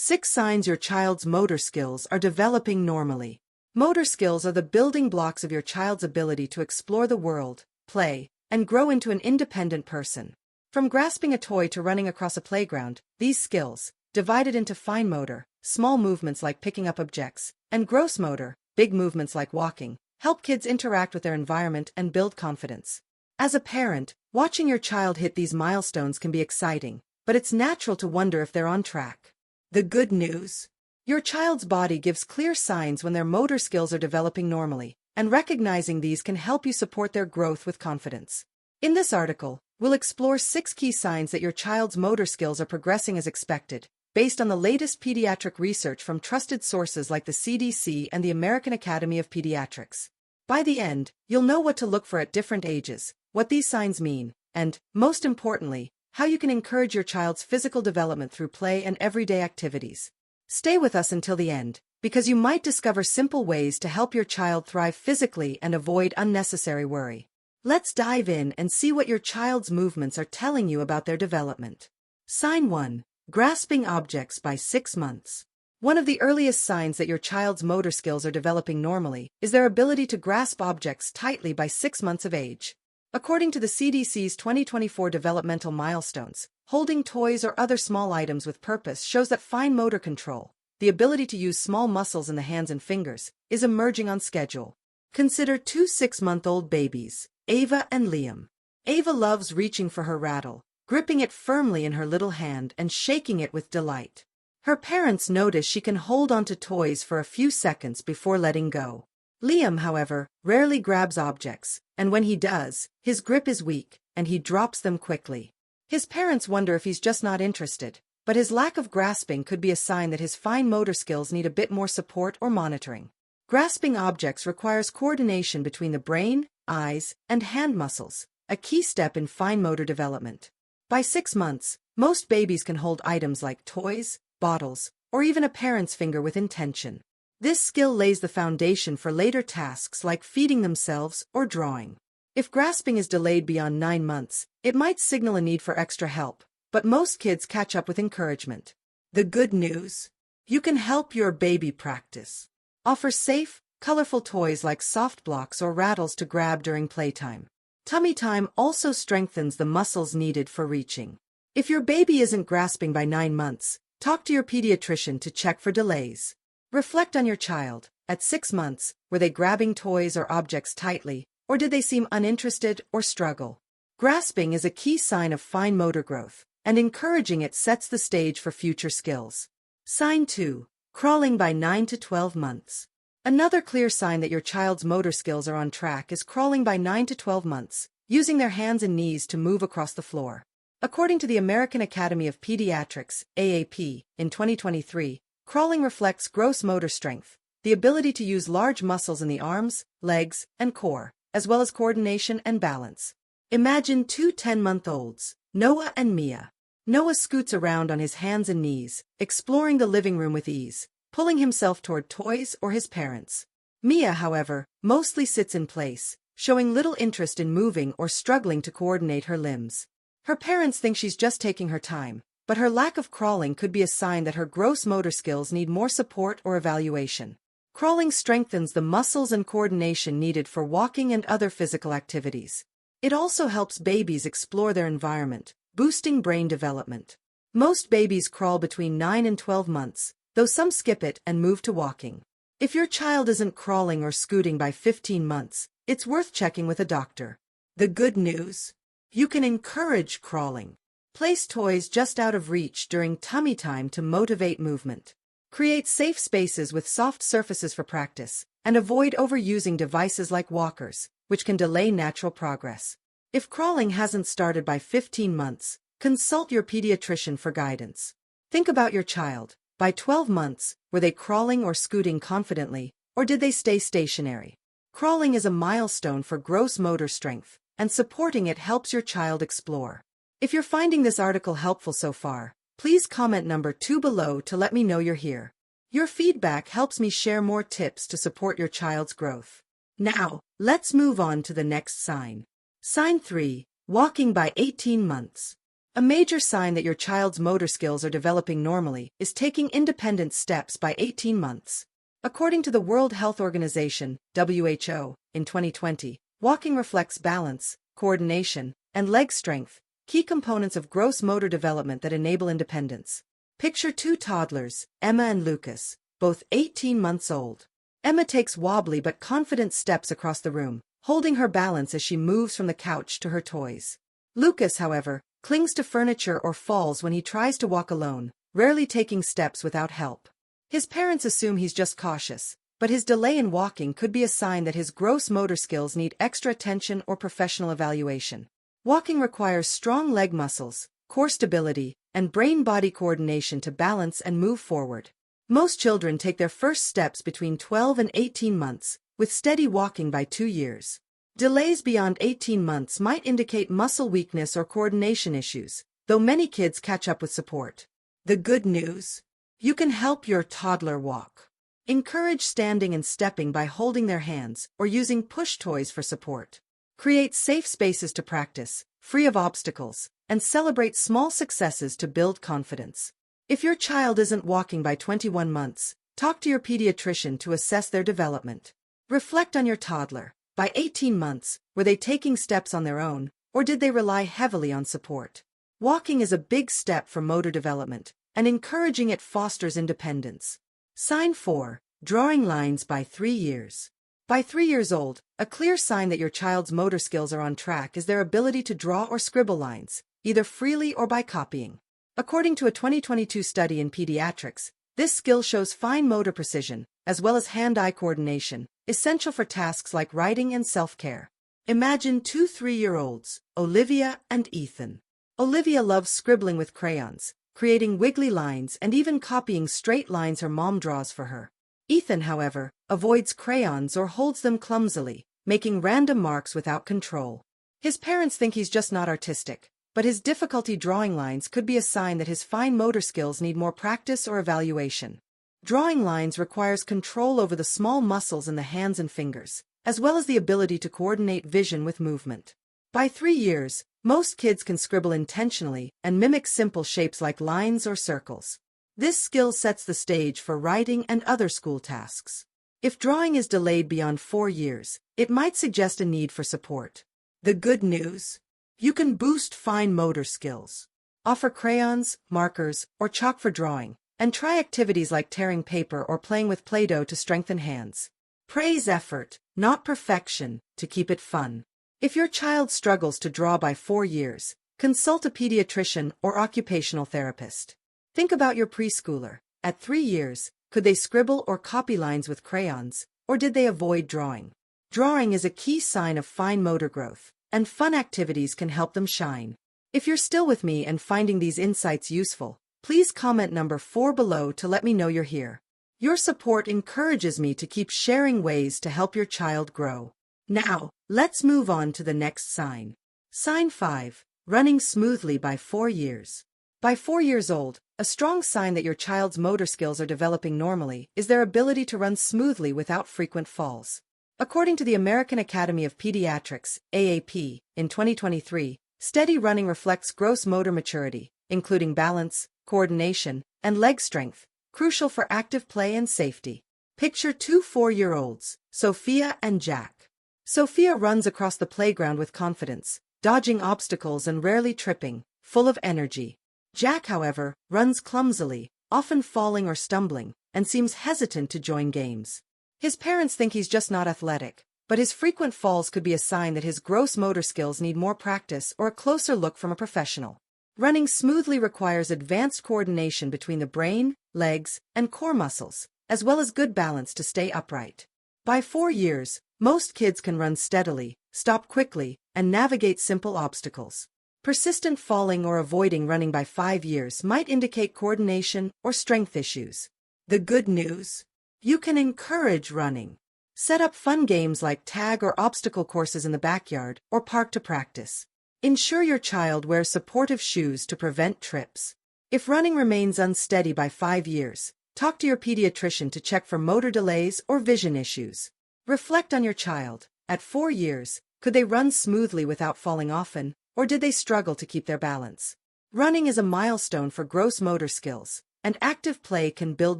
6 signs your child's motor skills are developing normally. Motor skills are the building blocks of your child's ability to explore the world, play, and grow into an independent person. From grasping a toy to running across a playground, these skills, divided into fine motor, small movements like picking up objects, and gross motor, big movements like walking, help kids interact with their environment and build confidence. As a parent, watching your child hit these milestones can be exciting, but it's natural to wonder if they're on track. The good news: your child's body gives clear signs when their motor skills are developing normally, and recognizing these can help you support their growth with confidence. In this article, we'll explore 6 key signs that your child's motor skills are progressing as expected, based on the latest pediatric research from trusted sources like the CDC and the American Academy of Pediatrics. By the end, you'll know what to look for at different ages, what these signs mean, and, most importantly, how you can encourage your child's physical development through play and everyday activities. Stay with us until the end, because you might discover simple ways to help your child thrive physically and avoid unnecessary worry. Let's dive in and see what your child's movements are telling you about their development. Sign 1. Grasping objects by 6 months. One of the earliest signs that your child's motor skills are developing normally is their ability to grasp objects tightly by 6 months of age. According to the CDC's 2024 developmental milestones, holding toys or other small items with purpose shows that fine motor control, the ability to use small muscles in the hands and fingers, is emerging on schedule. Consider 2 6-month-old babies, Ava and Liam. Ava loves reaching for her rattle, gripping it firmly in her little hand and shaking it with delight. Her parents notice she can hold onto toys for a few seconds before letting go. Liam, however, rarely grabs objects, and when he does, his grip is weak, and he drops them quickly. His parents wonder if he's just not interested, but his lack of grasping could be a sign that his fine motor skills need a bit more support or monitoring. Grasping objects requires coordination between the brain, eyes, and hand muscles, a key step in fine motor development. By 6 months, most babies can hold items like toys, bottles, or even a parent's finger with intention. This skill lays the foundation for later tasks like feeding themselves or drawing. If grasping is delayed beyond 9 months, it might signal a need for extra help, but most kids catch up with encouragement. The good news: you can help your baby practice. Offer safe, colorful toys like soft blocks or rattles to grab during playtime. Tummy time also strengthens the muscles needed for reaching. If your baby isn't grasping by 9 months, talk to your pediatrician to check for delays. Reflect on your child. At 6 months, were they grabbing toys or objects tightly, or did they seem uninterested or struggle? Grasping is a key sign of fine motor growth, and encouraging it sets the stage for future skills. Sign 2. Crawling by 9 to 12 months. Another clear sign that your child's motor skills are on track is crawling by 9 to 12 months, using their hands and knees to move across the floor. According to the American Academy of Pediatrics, AAP, in 2023, crawling reflects gross motor strength, the ability to use large muscles in the arms, legs, and core, as well as coordination and balance. Imagine 2 10-month-olds, Noah and Mia. Noah scoots around on his hands and knees, exploring the living room with ease, pulling himself toward toys or his parents. Mia, however, mostly sits in place, showing little interest in moving or struggling to coordinate her limbs. Her parents think she's just taking her time, but her lack of crawling could be a sign that her gross motor skills need more support or evaluation. Crawling strengthens the muscles and coordination needed for walking and other physical activities. It also helps babies explore their environment, boosting brain development. Most babies crawl between 9 and 12 months, though some skip it and move to walking. If your child isn't crawling or scooting by 15 months, it's worth checking with a doctor. The good news: you can encourage crawling. Place toys just out of reach during tummy time to motivate movement. Create safe spaces with soft surfaces for practice, and avoid overusing devices like walkers, which can delay natural progress. If crawling hasn't started by 15 months, consult your pediatrician for guidance. Think about your child. By 12 months, were they crawling or scooting confidently, or did they stay stationary? Crawling is a milestone for gross motor strength, and supporting it helps your child explore. If you're finding this article helpful so far, please comment number 2 below to let me know you're here. Your feedback helps me share more tips to support your child's growth. Now, let's move on to the next sign. Sign 3. Walking by 18 months. A major sign that your child's motor skills are developing normally is taking independent steps by 18 months. According to the World Health Organization, WHO, in 2020, walking reflects balance, coordination, and leg strength, key components of gross motor development that enable independence. Picture two toddlers, Emma and Lucas, both 18 months old. Emma takes wobbly but confident steps across the room, holding her balance as she moves from the couch to her toys. Lucas, however, clings to furniture or falls when he tries to walk alone, rarely taking steps without help. His parents assume he's just cautious, but his delay in walking could be a sign that his gross motor skills need extra attention or professional evaluation. Walking requires strong leg muscles, core stability, and brain-body coordination to balance and move forward. Most children take their first steps between 12 and 18 months, with steady walking by 2 years. Delays beyond 18 months might indicate muscle weakness or coordination issues, though many kids catch up with support. The good news? You can help your toddler walk. Encourage standing and stepping by holding their hands or using push toys for support. Create safe spaces to practice, free of obstacles, and celebrate small successes to build confidence. If your child isn't walking by 21 months, talk to your pediatrician to assess their development. Reflect on your toddler. By 18 months, were they taking steps on their own, or did they rely heavily on support? Walking is a big step for motor development, and encouraging it fosters independence. Sign 4. Drawing lines by 3 years. By 3 years old, a clear sign that your child's motor skills are on track is their ability to draw or scribble lines, either freely or by copying. According to a 2022 study in pediatrics, this skill shows fine motor precision, as well as hand-eye coordination, essential for tasks like writing and self-care. Imagine two 3-year-olds, Olivia and Ethan. Olivia loves scribbling with crayons, creating wiggly lines and even copying straight lines her mom draws for her. Ethan, however, avoids crayons or holds them clumsily, making random marks without control. His parents think he's just not artistic, but his difficulty drawing lines could be a sign that his fine motor skills need more practice or evaluation. Drawing lines requires control over the small muscles in the hands and fingers, as well as the ability to coordinate vision with movement. By 3 years, most kids can scribble intentionally and mimic simple shapes like lines or circles. This skill sets the stage for writing and other school tasks. If drawing is delayed beyond 4 years, it might suggest a need for support. The good news? You can boost fine motor skills. Offer crayons, markers, or chalk for drawing, and try activities like tearing paper or playing with Play-Doh to strengthen hands. Praise effort, not perfection, to keep it fun. If your child struggles to draw by 4 years, consult a pediatrician or occupational therapist. Think about your preschooler. At 3 years, could they scribble or copy lines with crayons, or did they avoid drawing? Drawing is a key sign of fine motor growth, and fun activities can help them shine. If you're still with me and finding these insights useful, please comment number 4 below to let me know you're here. Your support encourages me to keep sharing ways to help your child grow. Now, let's move on to the next sign. Sign 5. Running smoothly by 4 years. By 4 years old, a strong sign that your child's motor skills are developing normally is their ability to run smoothly without frequent falls. According to the American Academy of Pediatrics, AAP, in 2023, steady running reflects gross motor maturity, including balance, coordination, and leg strength, crucial for active play and safety. Picture two 4-year-olds, Sophia and Jack. Sophia runs across the playground with confidence, dodging obstacles and rarely tripping, full of energy. Jack, however, runs clumsily, often falling or stumbling, and seems hesitant to join games. His parents think he's just not athletic, but his frequent falls could be a sign that his gross motor skills need more practice or a closer look from a professional. Running smoothly requires advanced coordination between the brain, legs, and core muscles, as well as good balance to stay upright. By 4 years, most kids can run steadily, stop quickly, and navigate simple obstacles. Persistent falling or avoiding running by 5 years might indicate coordination or strength issues. The good news? You can encourage running. Set up fun games like tag or obstacle courses in the backyard or park to practice. Ensure your child wears supportive shoes to prevent trips. If running remains unsteady by 5 years, talk to your pediatrician to check for motor delays or vision issues. Reflect on your child. At 4 years, could they run smoothly without falling often, or did they struggle to keep their balance? Running is a milestone for gross motor skills, and active play can build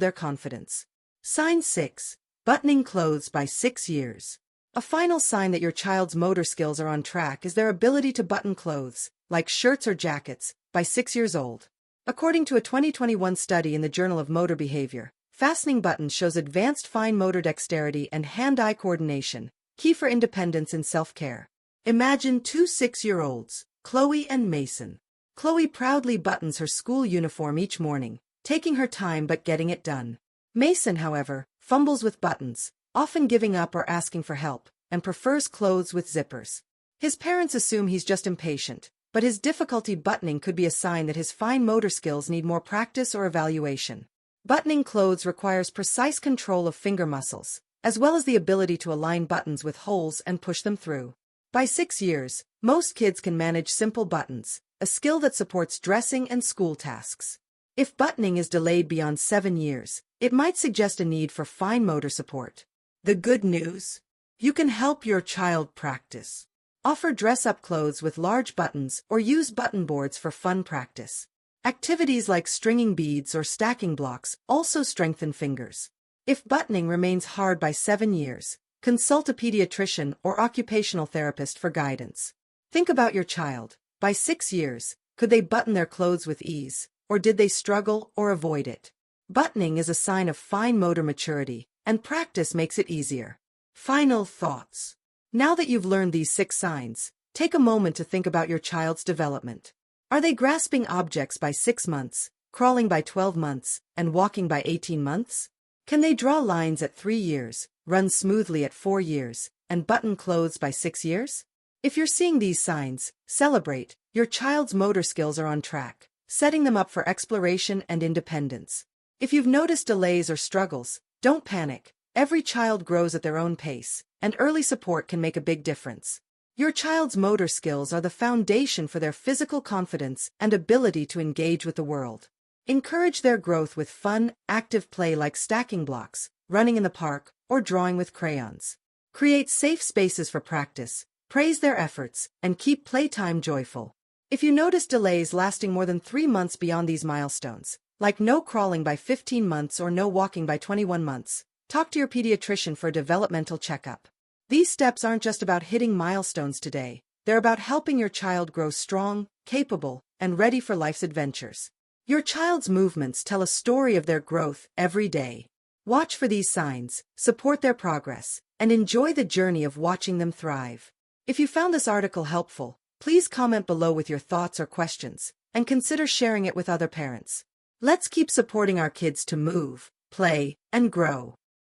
their confidence. Sign 6. Buttoning clothes by 6 years. A final sign that your child's motor skills are on track is their ability to button clothes, like shirts or jackets, by 6 years old. According to a 2021 study in the Journal of Motor Behavior, fastening buttons shows advanced fine motor dexterity and hand-eye coordination, key for independence and self-care. Imagine two 6-year-olds, Chloe and Mason. Chloe proudly buttons her school uniform each morning, taking her time but getting it done. Mason, however, fumbles with buttons, often giving up or asking for help, and prefers clothes with zippers. His parents assume he's just impatient, but his difficulty buttoning could be a sign that his fine motor skills need more practice or evaluation. Buttoning clothes requires precise control of finger muscles, as well as the ability to align buttons with holes and push them through. By 6 years, most kids can manage simple buttons, a skill that supports dressing and school tasks. If buttoning is delayed beyond 7 years, it might suggest a need for fine motor support. The good news? You can help your child practice. Offer dress-up clothes with large buttons or use button boards for fun practice. Activities like stringing beads or stacking blocks also strengthen fingers. If buttoning remains hard by 7 years, consult a pediatrician or occupational therapist for guidance. Think about your child. By 6 years, could they button their clothes with ease, or did they struggle or avoid it? Buttoning is a sign of fine motor maturity, and practice makes it easier. Final thoughts. Now that you've learned these 6 signs, take a moment to think about your child's development. Are they grasping objects by 6 months, crawling by 12 months, and walking by 18 months? Can they draw lines at 3 years, run smoothly at 4 years, and button clothes by 6 years? If you're seeing these signs, celebrate. Your child's motor skills are on track, setting them up for exploration and independence. If you've noticed delays or struggles, don't panic. Every child grows at their own pace, and early support can make a big difference. Your child's motor skills are the foundation for their physical confidence and ability to engage with the world. Encourage their growth with fun, active play like stacking blocks, running in the park, or drawing with crayons. Create safe spaces for practice, praise their efforts, and keep playtime joyful. If you notice delays lasting more than 3 months beyond these milestones, like no crawling by 15 months or no walking by 21 months, talk to your pediatrician for a developmental checkup. These steps aren't just about hitting milestones today, they're about helping your child grow strong, capable, and ready for life's adventures. Your child's movements tell a story of their growth every day. Watch for these signs, support their progress, and enjoy the journey of watching them thrive. If you found this article helpful, please comment below with your thoughts or questions, and consider sharing it with other parents. Let's keep supporting our kids to move, play, and grow.